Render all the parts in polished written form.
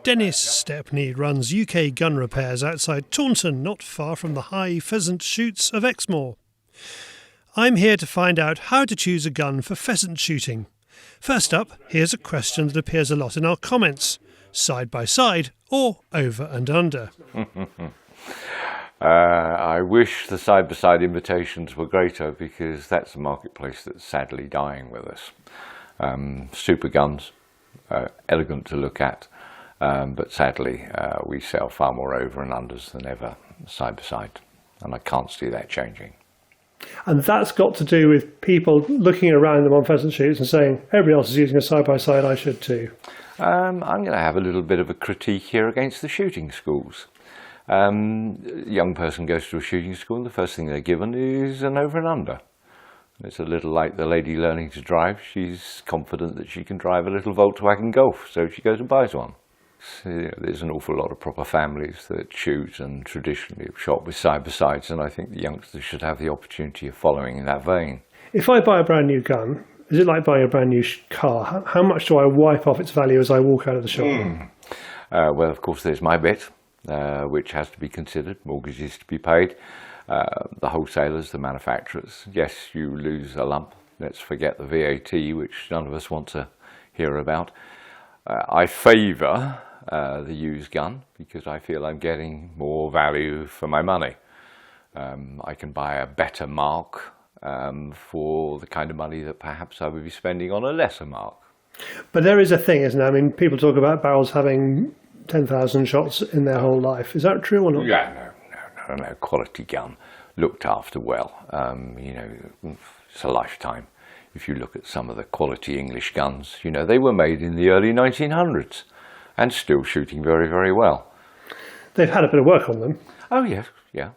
Dennis Stepney runs UK gun repairs outside Taunton, not far from the high pheasant shoots of Exmoor. I'm here to find out how to choose a gun for pheasant shooting. First up, here's a question that appears a lot in our comments. Side by side or over and under? I wish the side-by-side invitations were greater, because that's a marketplace that's sadly dying with us. Super guns, elegant to look at, but sadly we sell far more over and unders than ever side-by-side, and I can't see that changing. And that's got to do with people looking around them on pheasant shoots and saying, everybody else is using a side-by-side, I should too. I'm going to have a little bit of a critique here against the shooting schools. A young person goes to a shooting school, the first thing they're given is an over and under. It's a little like the lady learning to drive. She's confident that she can drive a little Volkswagen Golf, so she goes and buys one. So, there's an awful lot of proper families that shoot and traditionally have shot with side-by-sides, and I think the youngsters should have the opportunity of following in that vein. If I buy a brand new gun, is it like buying a brand new car? How much do I wipe off its value as I walk out of the shop? Well, of course, there's my bit, which has to be considered. Mortgages to be paid. The wholesalers, the manufacturers. Yes, you lose a lump. Let's forget the VAT, which none of us want to hear about. I favour the used gun because I feel I'm getting more value for my money. I can buy a better mark for the kind of money that perhaps I would be spending on a lesser mark. But there is a thing, isn't there? I mean, people talk about barrels having 10,000 shots in their whole life. Is that true or not? Yeah, no. Quality gun, looked after well. It's a lifetime. If you look at some of the quality English guns, they were made in the early 1900s and still shooting very, very well. They've had a bit of work on them. Oh, yes, yeah.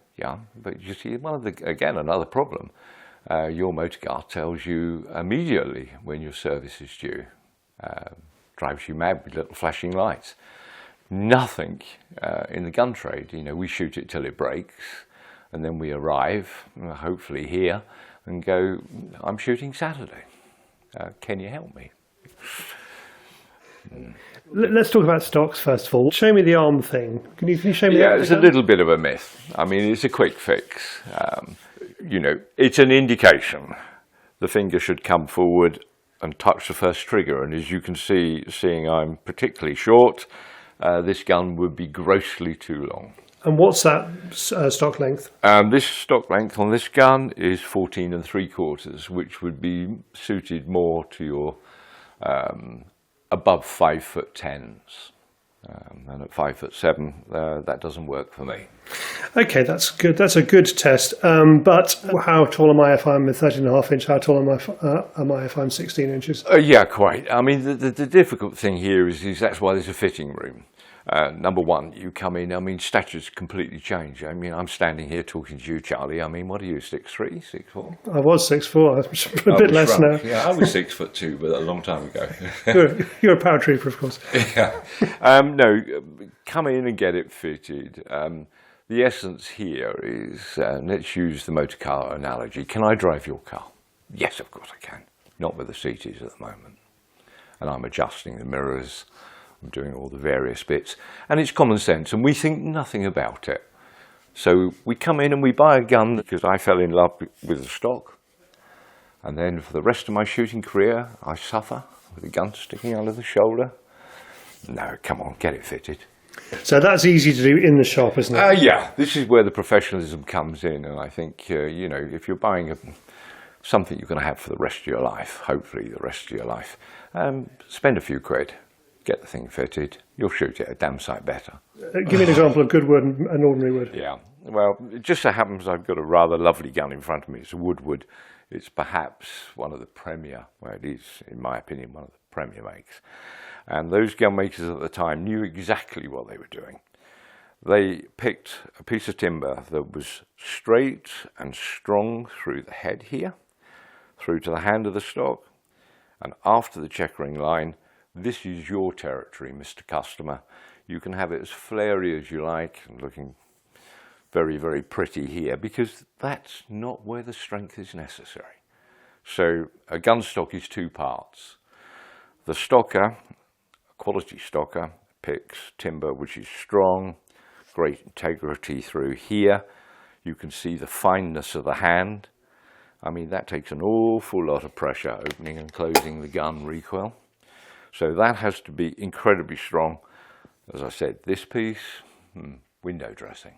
But you see, another problem. Your motor car tells you immediately when your service is due. Drives you mad with little flashing lights. Nothing in the gun trade. We shoot it till it breaks, and then we arrive, hopefully here, and go, I'm shooting Saturday. Can you help me? Let's talk about stocks first of all. Show me the arm thing. Can you show me that? Yeah, it's a little bit of a myth. I mean, it's a quick fix. It's an indication. The finger should come forward and touch the first trigger, and as you can see, seeing I'm particularly short, this gun would be grossly too long. And what's that stock length? This stock length on this gun is 14 3/4, which would be suited more to your above 5'10s. And at 5'7", that doesn't work for me. Okay, that's good. That's a good test. But how tall am I if I'm a 13.5 inch? How tall am I if I'm 16 inches? Yeah, quite. I mean, the difficult thing here is that's why there's a fitting room. Number one, you come in, statures completely change. I'm standing here talking to you, Charlie. What are you, 6'3", 6'4"? I was 6'4", I'm a bit less now. Yeah, I was 6'2", but a long time ago. You're a paratrooper, of course. Yeah. No, come in and get it fitted. The essence here is, let's use the motor car analogy. Can I drive your car? Yes, of course I can. Not where the seat is at the moment. And I'm adjusting the mirrors. I'm doing all the various bits, and it's common sense, and we think nothing about it. So we come in and we buy a gun because I fell in love with the stock, and then for the rest of my shooting career I suffer with a gun sticking under the shoulder. No, come on, get it fitted. So that's easy to do in the shop, isn't it? Yeah, this is where the professionalism comes in, and I think if you're buying something you're going to have for the rest of your life, hopefully the rest of your life, spend a few quid. Get the thing fitted, you'll shoot it a damn sight better. Give me an example of good wood and ordinary wood. Yeah, well, it just so happens I've got a rather lovely gun in front of me. It's a wood. It's perhaps one of the premier, well, it is, in my opinion, one of the premier makes. And those gun makers at the time knew exactly what they were doing. They picked a piece of timber that was straight and strong through the head here, through to the hand of the stock, and after the checkering line. This is your territory, Mr. Customer. You can have it as flary as you like and looking very, very pretty here, because that's not where the strength is necessary. So a gun stock is two parts. The stocker, a quality stocker, picks timber which is strong, great integrity through here. You can see the fineness of the hand. I mean, that takes an awful lot of pressure opening and closing the gun recoil. So that has to be incredibly strong. As I said, this piece, window dressing.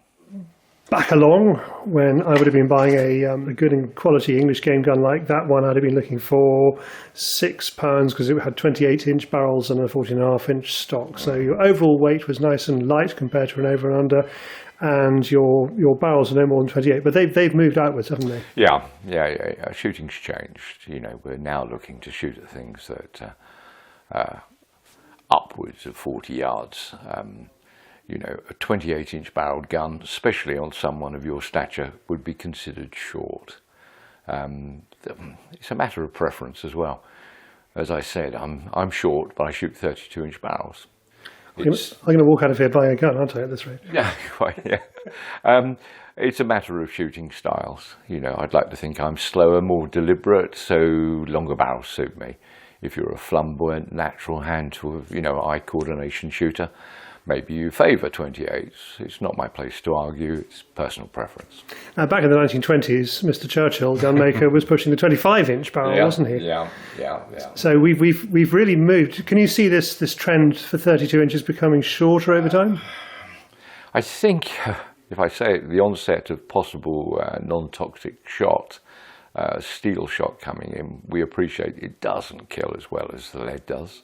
Back along, when I would have been buying a good and quality English game gun like that one, I'd have been looking for £6 because it had 28-inch barrels and a 14.5-inch stock. So your overall weight was nice and light compared to an over and under, and your barrels are no more than 28. But they've moved outwards, haven't they? Yeah. Shooting's changed. You know, we're now looking to shoot at things that upwards of 40 yards. You know, a 28-inch barreled gun, especially on someone of your stature, would be considered short. It's a matter of preference as well. As I said, I'm short, but I shoot 32-inch barrels. I'm going to walk out of here buying a gun, aren't I, at this rate? Yeah, quite, yeah. It's a matter of shooting styles. You know, I'd like to think I'm slower, more deliberate, so longer barrels suit me. If you're a flamboyant, natural hand sort of, eye coordination shooter, maybe you favour 28s. It's not my place to argue, it's personal preference. Now, back in the 1920s, Mr. Churchill, gunmaker, was pushing the 25-inch barrel, wasn't he? Yeah. So we've really moved. Can you see this trend for 32 inches becoming shorter over time? I think, if I say it, the onset of possible non-toxic shot, steel shot coming in, we appreciate it doesn't kill as well as the lead does.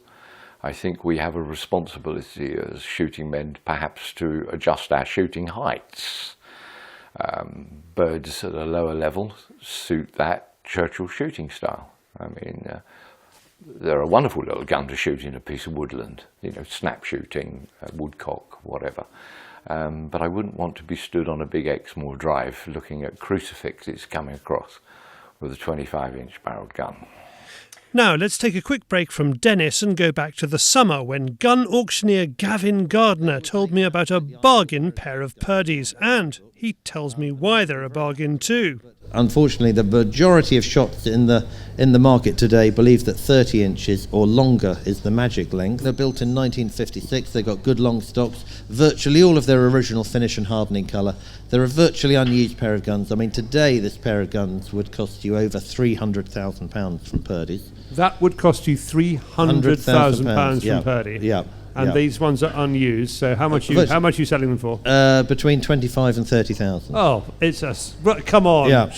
I think we have a responsibility as shooting men perhaps to adjust our shooting heights. Birds at a lower level suit that Churchill shooting style. I mean, they're a wonderful little gun to shoot in a piece of woodland, snap shooting, woodcock, whatever. But I wouldn't want to be stood on a big Exmoor drive looking at crucifixes coming across with a 25-inch barreled gun. Now, let's take a quick break from Dennis and go back to the summer when gun auctioneer Gavin Gardner told me about a bargain pair of Purdy's, and he tells me why they're a bargain too. Unfortunately, the majority of shops in the market today believe that 30 inches or longer is the magic length. They're built in 1956, they've got good long stocks, virtually all of their original finish and hardening colour. They're a virtually unused pair of guns. I mean, today this pair of guns would cost you over £300,000 from Purdy's. That would cost you £300,000 from Purdy? Yeah. And these ones are unused, so how much are you selling them for? Between 25 and 30,000. Oh, come on! Yeah.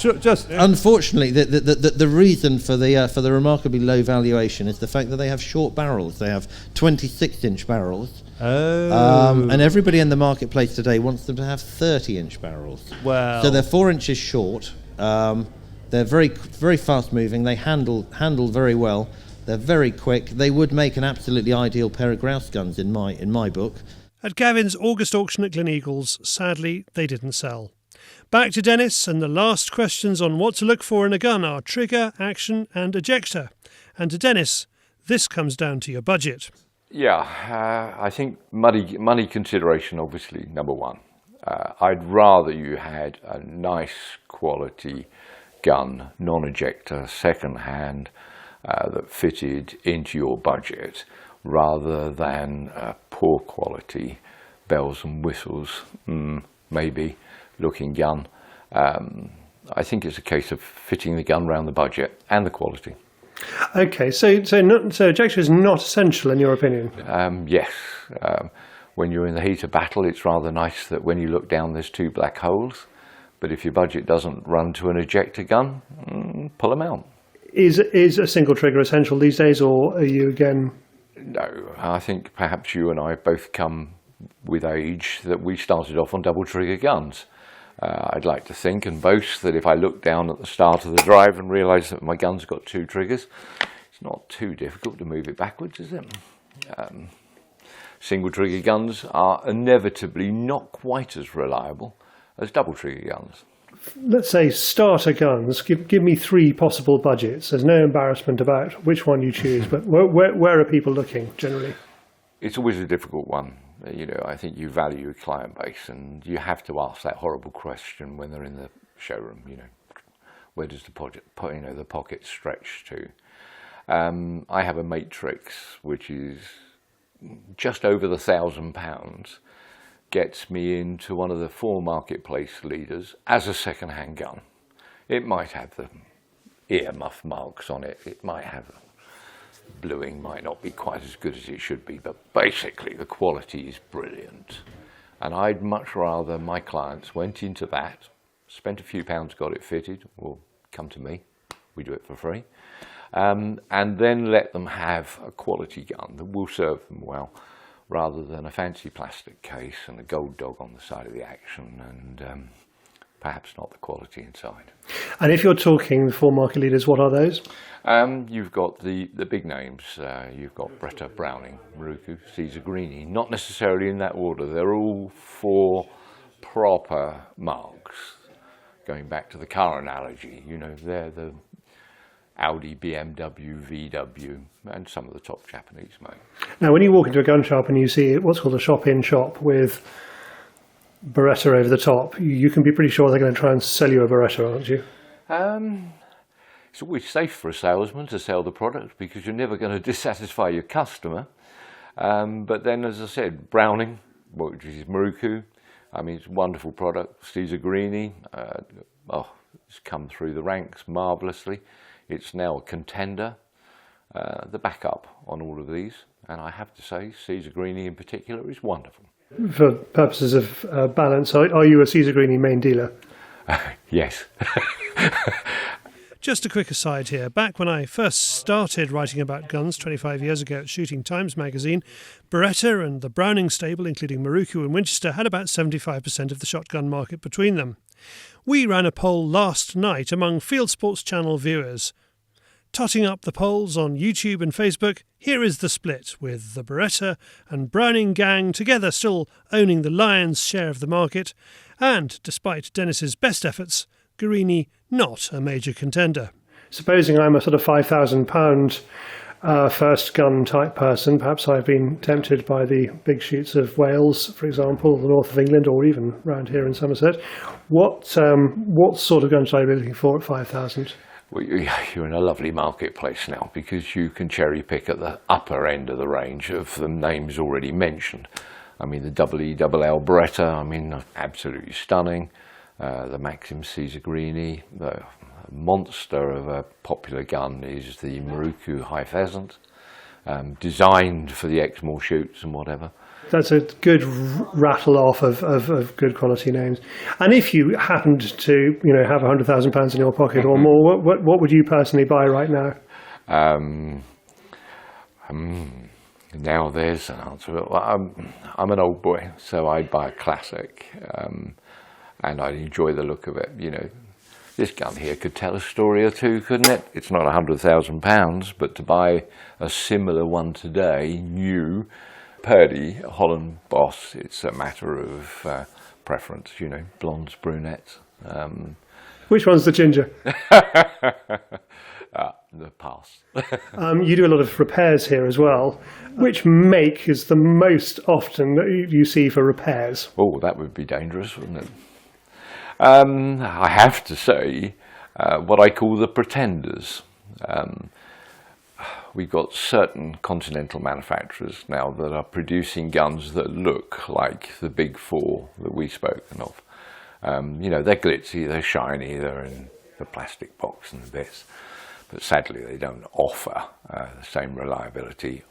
Unfortunately, the reason for the remarkably low valuation is the fact that they have short barrels. They have 26-inch barrels. Oh. And everybody in the marketplace today wants them to have 30-inch barrels. Well. So they're 4 inches short. They're very, very fast moving. They handle very well. They're very quick. They would make an absolutely ideal pair of grouse guns in my book. At Gavin's August auction at Gleneagles, sadly, they didn't sell. Back to Dennis, and the last questions on what to look for in a gun are trigger, action and ejector. And to Dennis, this comes down to your budget. Yeah, I think money consideration, obviously, number one. I'd rather you had a nice quality gun, non-ejector, second-hand, that fitted into your budget rather than poor quality bells and whistles, maybe looking gun. I think it's a case of fitting the gun around the budget and the quality. Okay, so ejector is not essential in your opinion? Yes. When you're in the heat of battle, it's rather nice that when you look down there's two black holes, but if your budget doesn't run to an ejector gun, pull them out. Is a single trigger essential these days, or are you again? No, I think perhaps you and I both come with age that we started off on double trigger guns. I'd like to think and boast that if I look down at the start of the drive and realise that my gun's got two triggers, it's not too difficult to move it backwards, is it? Single trigger guns are inevitably not quite as reliable as double trigger guns. Let's say starter guns. Give me three possible budgets. There's no embarrassment about which one you choose, but where are people looking generally? It's always a difficult one. I think you value your client base, and you have to ask that horrible question when they're in the showroom. Where does the pocket stretch to? I have a matrix which is just over the £1,000 gets me into one of the 4 marketplace leaders as a second-hand gun. It might have the earmuff marks on it, it might have bluing, might not be quite as good as it should be, but basically the quality is brilliant. And I'd much rather my clients went into that, spent a few pounds, got it fitted, or come to me, we do it for free, and then let them have a quality gun that will serve them well, rather than a fancy plastic case and a gold dog on the side of the action, and perhaps not the quality inside. And if you're talking the 4 market leaders, what are those? You've got the big names. You've got Beretta, Browning, Miroku, Guerini. Not necessarily in that order. They're all 4 proper marks. Going back to the car analogy, you know, they're the Audi, BMW, VW, and some of the top Japanese make. Now, when you walk into a gun shop and you see what's called a shop-in-shop with Beretta over the top, you can be pretty sure they're going to try and sell you a Beretta, aren't you? It's always safe for a salesman to sell the product because you're never going to dissatisfy your customer. But then, as I said, Browning, which is Miroku, I mean, it's a wonderful product. Guerini, it's come through the ranks marvellously. It's now a contender, the backup on all of these. And I have to say, Guerini in particular is wonderful. For purposes of balance, are you a Guerini main dealer? Yes. Just a quick aside here. Back when I first started writing about guns 25 years ago at Shooting Times magazine, Beretta and the Browning stable, including Miroku and Winchester, had about 75% of the shotgun market between them. We ran a poll last night among Fieldsports channel viewers. Totting up the polls on YouTube and Facebook, here is the split, with the Beretta and Browning gang together still owning the lion's share of the market, and, despite Dennis's best efforts, Guerini not a major contender. Supposing I'm a sort of £5,000 first gun type person, perhaps I've been tempted by the big shoots of Wales, for example, the north of England, or even around here in Somerset. What sort of gun should I be looking for at 5,000? Well, you're in a lovely marketplace now because you can cherry pick at the upper end of the range of the names already mentioned. I mean, the EELL Beretta, I mean, absolutely stunning. The Maxim Guerini, the monster of a popular gun is the Miroku High Pheasant, designed for the Exmoor shoots and whatever. That's a good rattle off of good quality names. And if you happened to, have £100,000 in your pocket or more, what would you personally buy right now? Now there's an answer. Well, I'm an old boy, so I'd buy a classic. And I'd enjoy the look of it. This gun here could tell a story or two, couldn't it? It's not £100,000, but to buy a similar one today, new, Purdy, Holland Boss, it's a matter of preference, blondes, brunettes. Which one's the ginger? The pass. You do a lot of repairs here as well. Which make is the most often that you see for repairs? Oh, that would be dangerous, wouldn't it? I have to say, what I call the pretenders. We've got certain continental manufacturers now that are producing guns that look like the big 4 that we've spoken of. They're glitzy, they're shiny, they're in the plastic box and the bits. But sadly, they don't offer the same reliability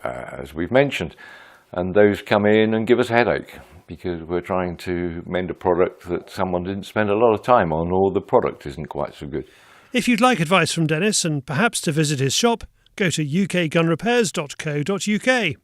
as we've mentioned. And those come in and give us a headache because we're trying to mend a product that someone didn't spend a lot of time on, or the product isn't quite so good. If you'd like advice from Dennis and perhaps to visit his shop, go to ukgunrepairs.co.uk.